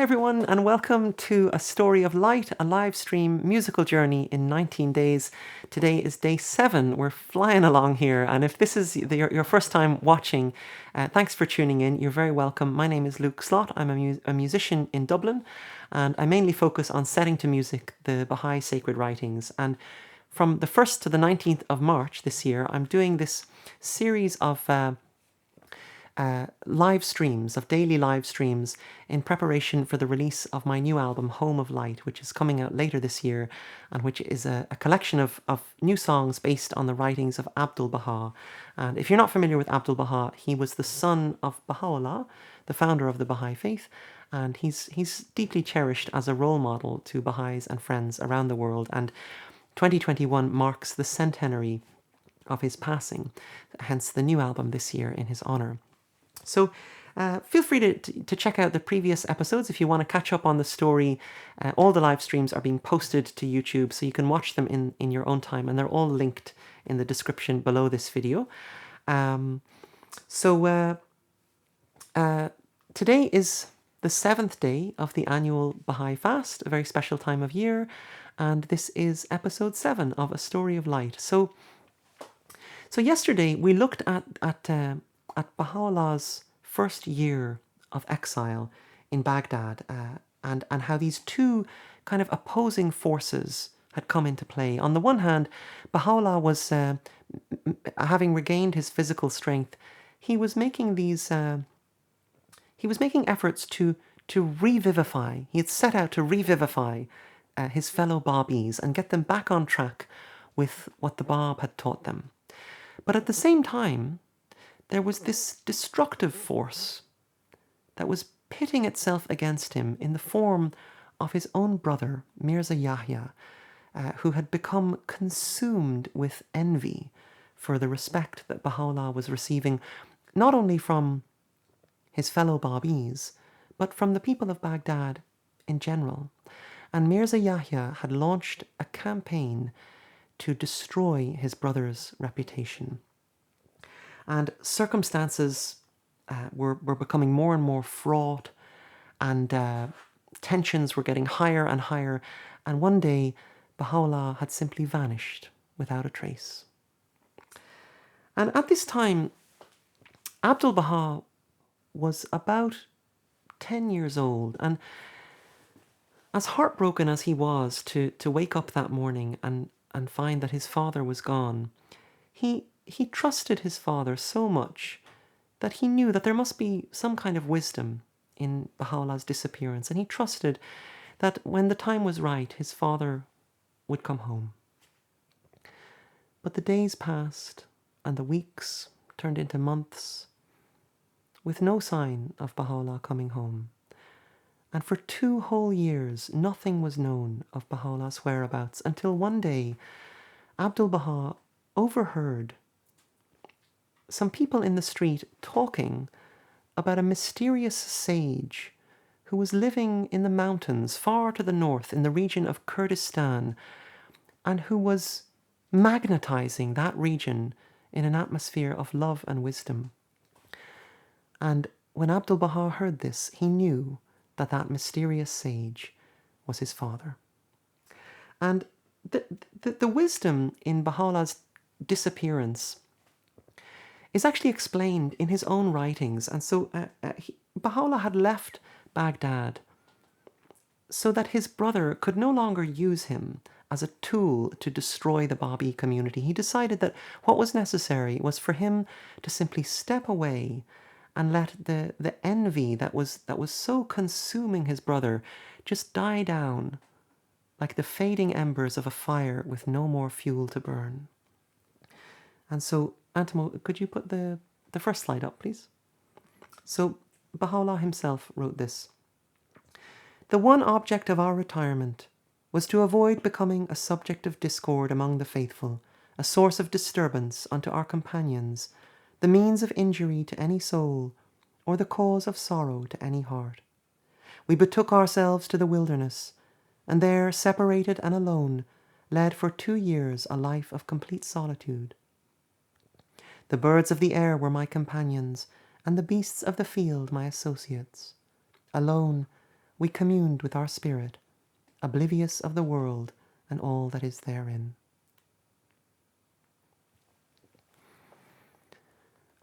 everyone, and welcome to A Story of Light, a live stream musical journey in 19 days. Today is day 7. We're flying along here, and if this is your first time watching, thanks for tuning in. You're very welcome. My name is Luke Slott. I'm a musician in Dublin, and I mainly focus on setting to music the Baha'i sacred writings. And from the 1st to the 19th of March this year, I'm doing this series of live streams, of daily live streams, in preparation for the release of my new album, Home of Light, which is coming out later this year, and which is a collection of new songs based on the writings of Abdu'l-Bahá. And if you're not familiar with Abdu'l-Bahá, he was the son of Baha'u'llah, the founder of the Baha'i faith, and he's deeply cherished as a role model to Baha'is and friends around the world. And 2021 marks the centenary of his passing, hence the new album this year in his honor. So feel free to check out the previous episodes if you want to catch up on the story. All the live streams are being posted to YouTube, so you can watch them in your own time, and they're all linked in the description below this video. Today is the 7th day of the annual Baha'i fast, a very special time of year, and this is episode 7 of A Story of Light. So yesterday we looked at Baha'u'llah's first year of exile in Baghdad, and how these two kind of opposing forces had come into play. On the one hand, Baha'u'llah was, having regained his physical strength, he was making efforts to revivify. He had set out to revivify his fellow Babis and get them back on track with what the Bab had taught them. But at the same time, there was this destructive force that was pitting itself against him in the form of his own brother, Mirza Yahya, who had become consumed with envy for the respect that Baha'u'llah was receiving, not only from his fellow Babis, but from the people of Baghdad in general. And Mirza Yahya had launched a campaign to destroy his brother's reputation. And circumstances were becoming more and more fraught, and tensions were getting higher and higher. And one day, Baha'u'llah had simply vanished without a trace. And at this time, Abdu'l-Bahá was about 10 years old. And as heartbroken as he was to wake up that morning and find that his father was gone, he trusted his father so much that he knew that there must be some kind of wisdom in Baha'u'llah's disappearance, and he trusted that when the time was right, his father would come home. But the days passed, and the weeks turned into months, with no sign of Baha'u'llah coming home. And for 2 whole years, nothing was known of Baha'u'llah's whereabouts, until one day, Abdu'l-Bahá overheard some people in the street talking about a mysterious sage who was living in the mountains far to the north in the region of Kurdistan, and who was magnetizing that region in an atmosphere of love and wisdom. And when Abdu'l-Bahá heard this, he knew that that mysterious sage was his father. And the wisdom in Baha'u'llah's disappearance is actually explained in his own writings. And so Baha'u'llah had left Baghdad so that his brother could no longer use him as a tool to destroy the Babi community. He decided that what was necessary was for him to simply step away and let the envy that was so consuming his brother just die down like the fading embers of a fire with no more fuel to burn. And so, Antimo, could you put the first slide up, please? So Baha'u'llah himself wrote this: "The one object of our retirement was to avoid becoming a subject of discord among the faithful, a source of disturbance unto our companions, the means of injury to any soul, or the cause of sorrow to any heart. We betook ourselves to the wilderness, and there, separated and alone, led for 2 years a life of complete solitude. The birds of the air were my companions, and the beasts of the field my associates. Alone, we communed with our spirit, oblivious of the world and all that is therein.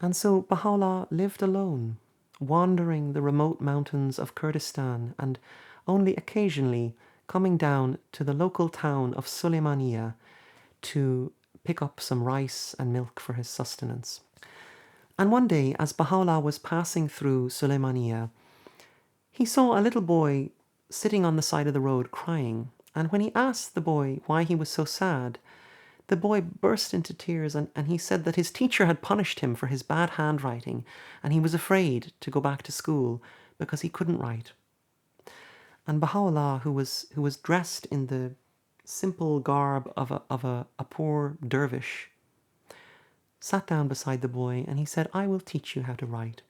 And so Baha'u'llah lived alone, wandering the remote mountains of Kurdistan and only occasionally coming down to the local town of Sulaymaniyah to pick up some rice and milk for his sustenance. And one day, as Baha'u'llah was passing through Sulaymaniyah, he saw a little boy sitting on the side of the road crying. And when he asked the boy why he was so sad, the boy burst into tears and he said that his teacher had punished him for his bad handwriting and he was afraid to go back to school because he couldn't write. And Baha'u'llah, who was dressed in the simple garb of a poor dervish, sat down beside the boy and he said, "I will teach you how to write."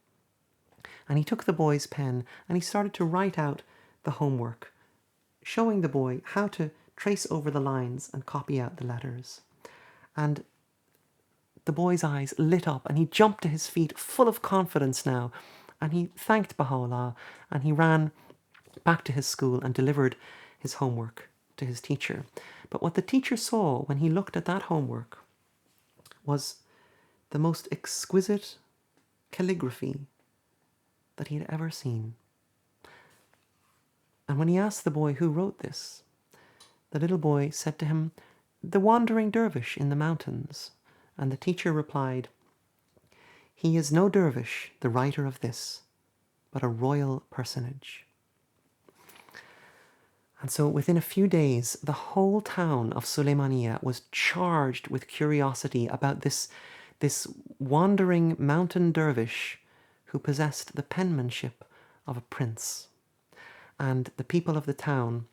And he took the boy's pen and he started to write out the homework, showing the boy how to trace over the lines and copy out the letters. And the boy's eyes lit up and he jumped to his feet full of confidence now, and he thanked Baha'u'llah and he ran back to his school and delivered his homework to his teacher. But what the teacher saw when he looked at that homework was the most exquisite calligraphy that he had ever seen. And when he asked the boy who wrote this, the little boy said to him, "The wandering dervish in the mountains." And the teacher replied, "He is no dervish, the writer of this, but a royal personage." And so within a few days, the whole town of Sulaymaniyah was charged with curiosity about this wandering mountain dervish who possessed the penmanship of a prince. And the people of the town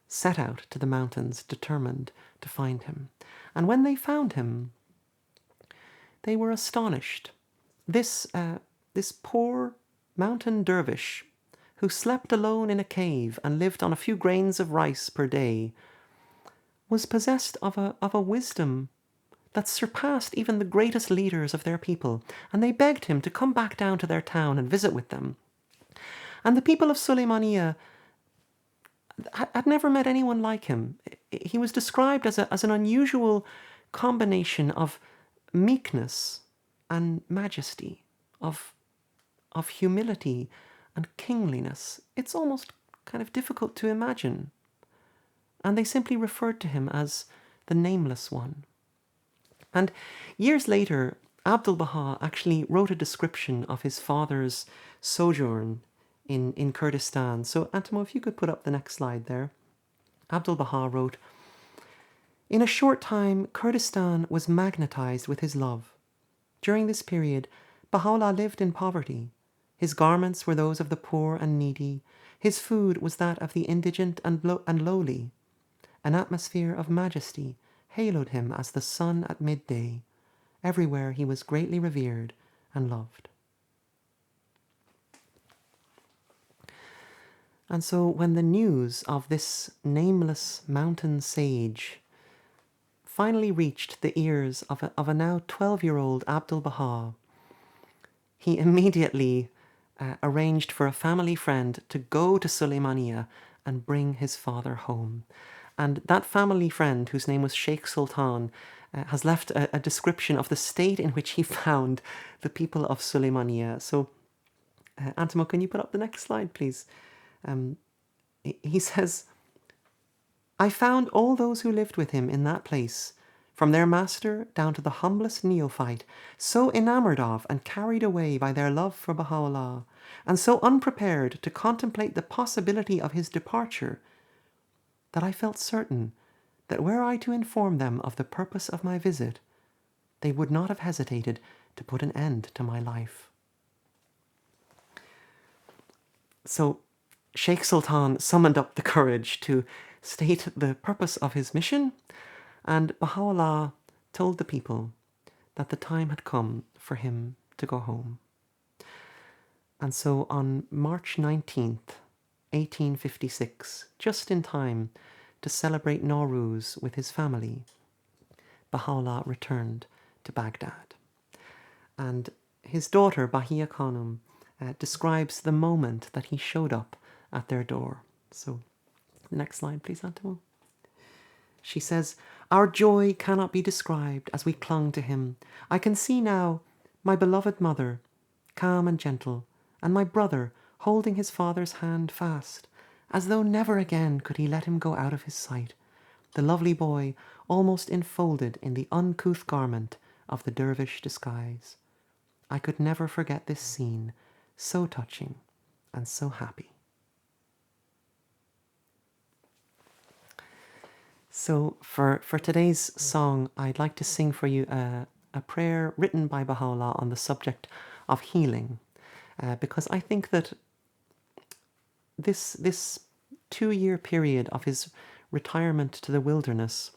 set out to the mountains determined to find him. And when they found him, they were astonished. This poor mountain dervish who slept alone in a cave and lived on a few grains of rice per day was possessed of a wisdom that surpassed even the greatest leaders of their people. And they begged him to come back down to their town and visit with them. And the people of Sulaymaniyah had never met anyone like him. He was described as an unusual combination of meekness and majesty, of humility and kingliness. It's almost kind of difficult to imagine. And they simply referred to him as the Nameless One. And years later, Abdu'l-Bahá actually wrote a description of his father's sojourn in Kurdistan. So, Antimo, if you could put up the next slide there. Abdu'l-Bahá wrote, "In a short time, Kurdistan was magnetized with his love. During this period, Baha'u'llah lived in poverty. His garments were those of the poor and needy. His food was that of the indigent and lowly. An atmosphere of majesty haloed him as the sun at midday. Everywhere he was greatly revered and loved." And so when the news of this nameless mountain sage finally reached the ears of a now 12-year-old Abdu'l-Bahá, he immediately arranged for a family friend to go to Sulaymaniyah and bring his father home. And that family friend, whose name was Sheikh Sultan, has left a description of the state in which he found the people of Sulaymaniyah. So, Antimo, can you put up the next slide, please? He says, "I found all those who lived with him in that place, from their master down to the humblest neophyte, so enamored of and carried away by their love for Baha'u'llah, and so unprepared to contemplate the possibility of his departure, that I felt certain that were I to inform them of the purpose of my visit, they would not have hesitated to put an end to my life." So Sheikh Sultan summoned up the courage to state the purpose of his mission, and Baha'u'llah told the people that the time had come for him to go home. And so on March 19th, 1856, just in time to celebrate Nowruz with his family, Baha'u'llah returned to Baghdad. And his daughter, Bahia Khanum, describes the moment that he showed up at their door. So, next slide, please, Antimo. She says, "Our joy cannot be described as we clung to him. I can see now my beloved mother, calm and gentle, and my brother holding his father's hand fast, as though never again could he let him go out of his sight, the lovely boy almost enfolded in the uncouth garment of the dervish disguise. I could never forget this scene, so touching and so happy." So for today's song, I'd like to sing for you a prayer written by Baha'u'llah on the subject of healing, because I think that this 2-year period of his retirement to the wilderness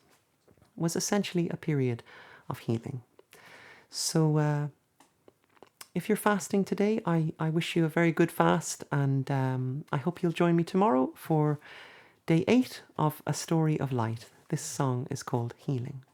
was essentially a period of healing. So if you're fasting today, I wish you a very good fast, and I hope you'll join me tomorrow for Day 8 of A Story of Light. This song is called Healing.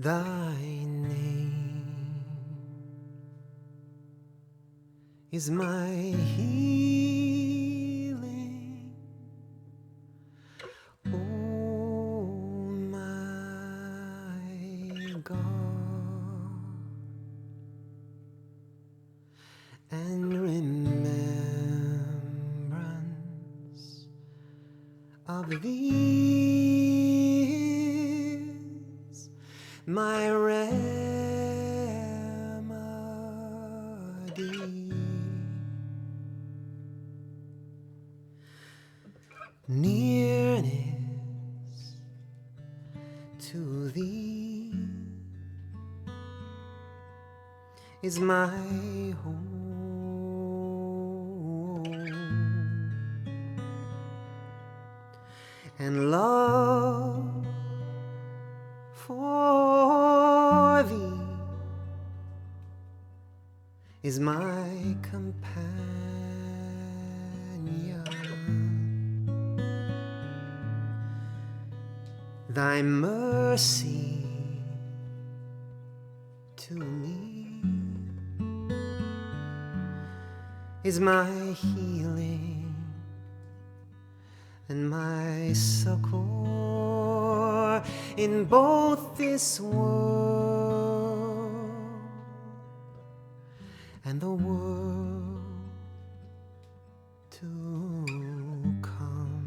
Thy name is my healing, oh my God, and remembrance of thee is my remedy. Nearness to thee is my home, and love for thee is my companion. Thy mercy to me is my healing and my succor in both this world and the world to come.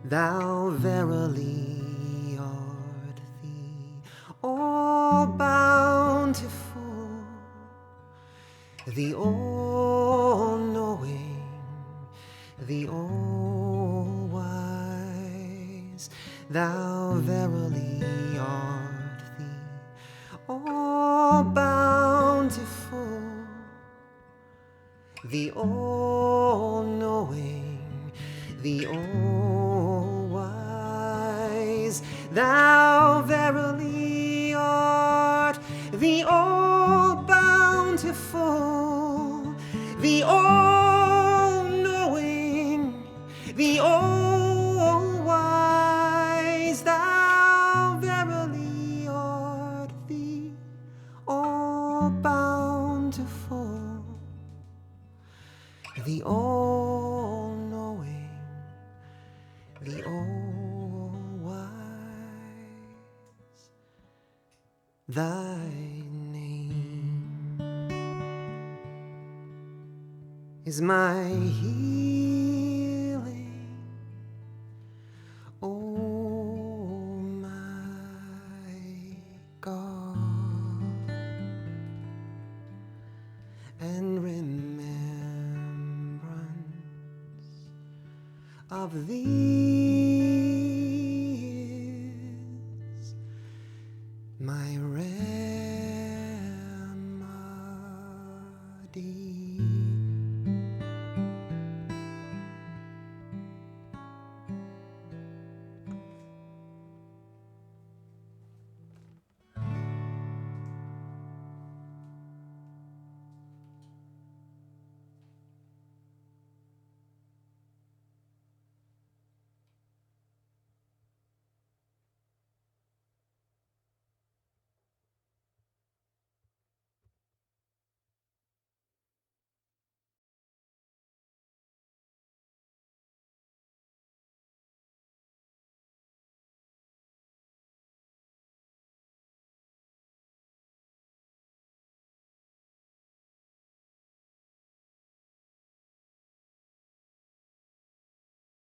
Thou verily art thee, all bountiful, the all-knowing, the all-wise. Thou verily art thee, all bountiful, the all-knowing, the all-wise. Thou verily art the all-bountiful, the all-knowing, the all-wise. Thou verily art the all-bountiful, the all-knowing, the all-wise. Thy name is my healing, oh my of thee is my remedy.